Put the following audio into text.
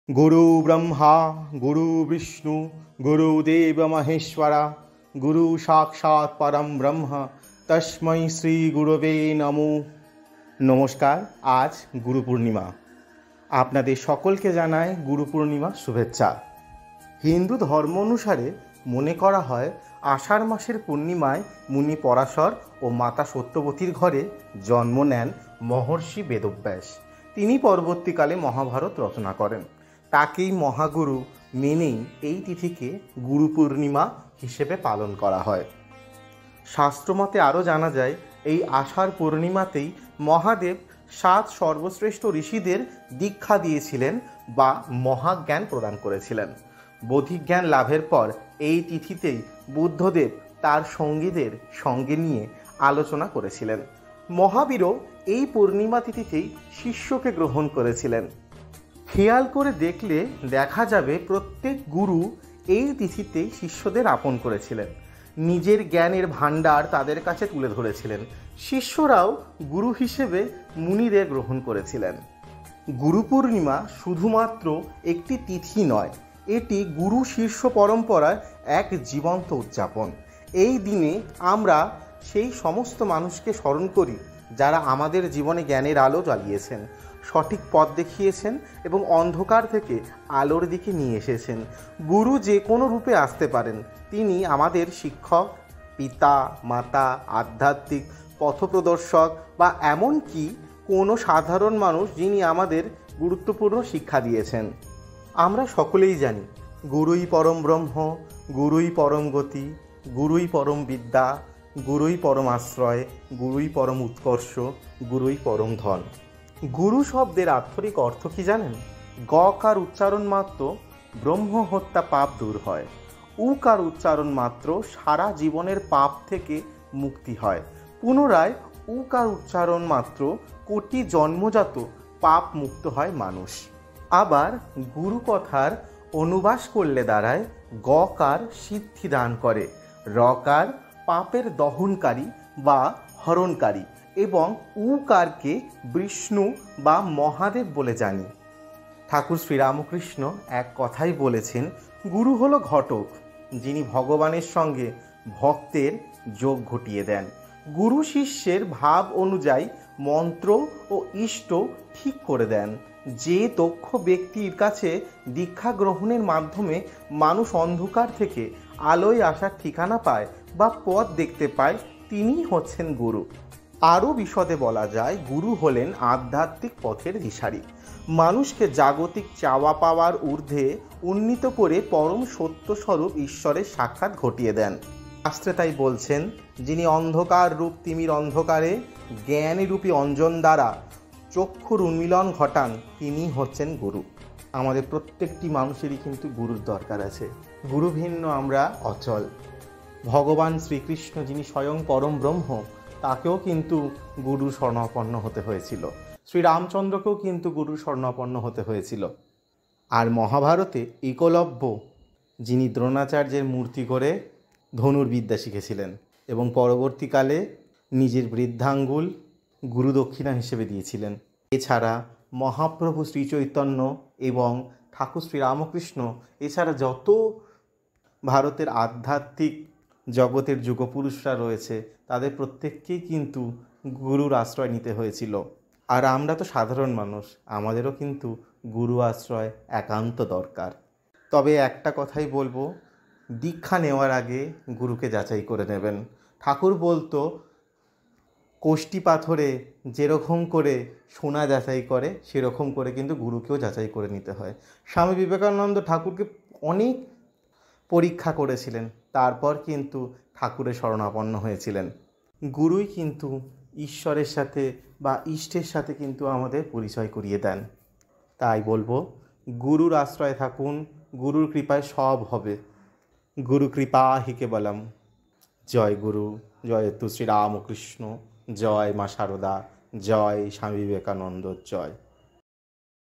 गुरु ब्रह्मा गुरु विष्णु गुरुदेव महेश्वरा गुरु साक्षात् परम ब्रह्म तस्मै श्री गुरवे नमो। नमस्कार। आज गुरु पूर्णिमा। আপনাদের সকলকে জানাই গুরু পূর্ণিমা শুভেচ্ছা। হিন্দু ধর্ম অনুসারে মনে করা হয় আষাঢ় মাসের পূর্ণিমায় মুনি পরাশর ও মাতা সত্যবতীর ঘরে জন্ম নেন মহর্ষি বেদব্যাস। তিনি পরবর্তীকালে মহাভারত রচনা করেন। তাকেই মহাগুরু মেনেই এই তিথিকে গুরু পূর্ণিমা হিসেবে পালন করা হয়। শাস্ত্রমতে আরও জানা যায় এই আষাঢ় পূর্ণিমাতেই মহাদেব 7 সর্বশ্রেষ্ঠ ঋষিদের দীক্ষা দিয়েছিলেন বা মহাজ্ঞান প্রদান করেছিলেন। বৌদ্ধিক জ্ঞান লাভের পর এই তিথিতেই বুদ্ধদেব তার সঙ্গীদের সঙ্গে নিয়ে আলোচনা করেছিলেন। মহাবীরও এই পূর্ণিমা তিথিতেই শিষ্যকে গ্রহণ করেছিলেন। খেয়াল করে দেখলে দেখা যাবে প্রত্যেক গুরু এই তিথিতেই শিষ্যদের আপন করেছিলেন, নিজের জ্ঞানের ভাণ্ডার তাদের কাছে তুলে ধরেছিলেন। শিষ্যরাও গুরু হিসেবে মুনিদের গ্রহণ করেছিলেন। গুরু পূর্ণিমা শুধুমাত্র একটি তিথি নয়, এটি গুরু শিষ্য পরম্পরার এক জীবন্ত উদযাপন। এই দিনে আমরা সেই সমস্ত মানুষকে স্মরণ করি যারা আমাদের জীবনে জ্ঞানের আলো জ্বালিয়েছেন, সঠিক পথ দেখিয়েছেন এবং অন্ধকার থেকে আলোর দিকে নিয়ে এসেছেন। গুরু যে কোনো রূপে আসতে পারেন। তিনি আমাদের শিক্ষক, পিতা, মাতা, আধ্যাত্মিক পথপ্রদর্শক বা এমনকি কোনো সাধারণ মানুষ যিনি আমাদের গুরুত্বপূর্ণ শিক্ষা দিয়েছেন। আমরা সকলেই জানি গুরুই পরম ব্রহ্ম, গুরুই পরম গতি, গুরুই পরম বিদ্যা, গুরুই পরম আশ্রয়, গুরুই পরম উৎকর্ষ, গুরুই পরম ধন। গুরু শব্দের আক্ষরিক অর্থ কি জানেন? গকার উচ্চারণ মাত্র ব্রহ্ম হত্যা পাপ দূর হয়। উকার উচ্চারণ মাত্র সারা জীবনের পাপ থেকে মুক্তি হয়। পুনরায় উকার উচ্চারণ মাত্র কোটি জন্মজাত পাপ মুক্ত হয় মানুষ। আবার গুরু কথার অনুবাস করলে দাঁড়ায় গকার সিদ্ধি দান করে, রকার পাপের দহনকারী বা হরণকারী এবং উকারকে বিষ্ণু বা মহাদেব বলে জানি। ঠাকুর শ্রীরামকৃষ্ণ এক কথাই বলেছেন, গুরু হলো ঘটক, যিনি ভগবানের সঙ্গে ভক্তের যোগ ঘটিয়ে দেন। গুরু শিষ্যের ভাব অনুযায়ী মন্ত্র ও ইষ্ট ঠিক করে দেন। যে দক্ষ ব্যক্তির কাছে দীক্ষা গ্রহণের মাধ্যমে মানুষ অন্ধকার থেকে আলোয় আসার ঠিকানা পায় বা পথ দেখতে পায়, তিনিই হচ্ছেন গুরু। আরও বিশদে বলা যায়, গুরু হলেন আধ্যাত্মিক পথের দিশারি। মানুষকে জাগতিক চাওয়া পাওয়ার ঊর্ধ্বে উন্নীত করে পরম সত্যস্বরূপ ঈশ্বরের সাক্ষাৎ ঘটিয়ে দেন। শাস্ত্রে তাই বলছেন, যিনি অন্ধকার রূপ তিমির অন্ধকারে জ্ঞানীরূপী অঞ্জন দ্বারা চক্ষুর উন্মিলন ঘটান, তিনি হচ্ছেন গুরু। আমাদের প্রত্যেকটি মানুষেরই কিন্তু গুরুর দরকার আছে। গুরু ভিন্ন আমরা অচল। ভগবান শ্রীকৃষ্ণ যিনি স্বয়ং পরম ব্রহ্ম, তাকেও কিন্তু গুরুর শরণাপন্ন হতে হয়েছিল। শ্রীরামচন্দ্রকেও কিন্তু গুরুর শরণাপন্ন হতে হয়েছিল। আর মহাভারতে একলব্য যিনি দ্রোণাচার্যের মূর্তি করে ধনুর্বিদ্যা শিখেছিলেন এবং পরবর্তীকালে নিজের বৃদ্ধাঙ্গুল গুরু দক্ষিণা হিসেবে দিয়েছিলেন। এছাড়া মহাপ্রভু শ্রীচৈতন্য এবং ঠাকুর শ্রীরামকৃষ্ণ, এছাড়া যত ভারতের আধ্যাত্মিক জগতের যুগপুরুষরা রয়েছে, তাদের প্রত্যেককেই কিন্তু গুরুর আশ্রয় নিতে হয়েছিল। আর আমরা তো সাধারণ মানুষ, আমাদেরও কিন্তু গুরু আশ্রয় একান্ত দরকার। তবে একটা কথাই বলবো, দীক্ষা নেওয়ার আগে গুরুকে যাচাই করে নেবেন। ঠাকুর বলতো, কোষ্টি পাথরে যেরকম করে সোনা যাচাই করে, সেরকম করে কিন্তু গুরুকেও যাচাই করে নিতে হয়। স্বামী বিবেকানন্দ ঠাকুরকে অনেক পরীক্ষা করেছিলেন, তারপর কিন্তু ঠাকুরের শরণাপন্ন হয়েছিলেন। গুরুই কিন্তু ঈশ্বরের সাথে বা ইষ্টের সাথে কিন্তু আমাদের পরিচয় করিয়ে দেন। তাই বলবো, গুরুর আশ্রয়ে থাকুন, গুরুর কৃপায় সব হবে। গুরু কৃপা হি কেবলম। জয় গুরু, জয় তু শ্রীরামকৃষ্ণ, জয় মা শারদা, জয় স্বামী বিবেকানন্দ, জয়।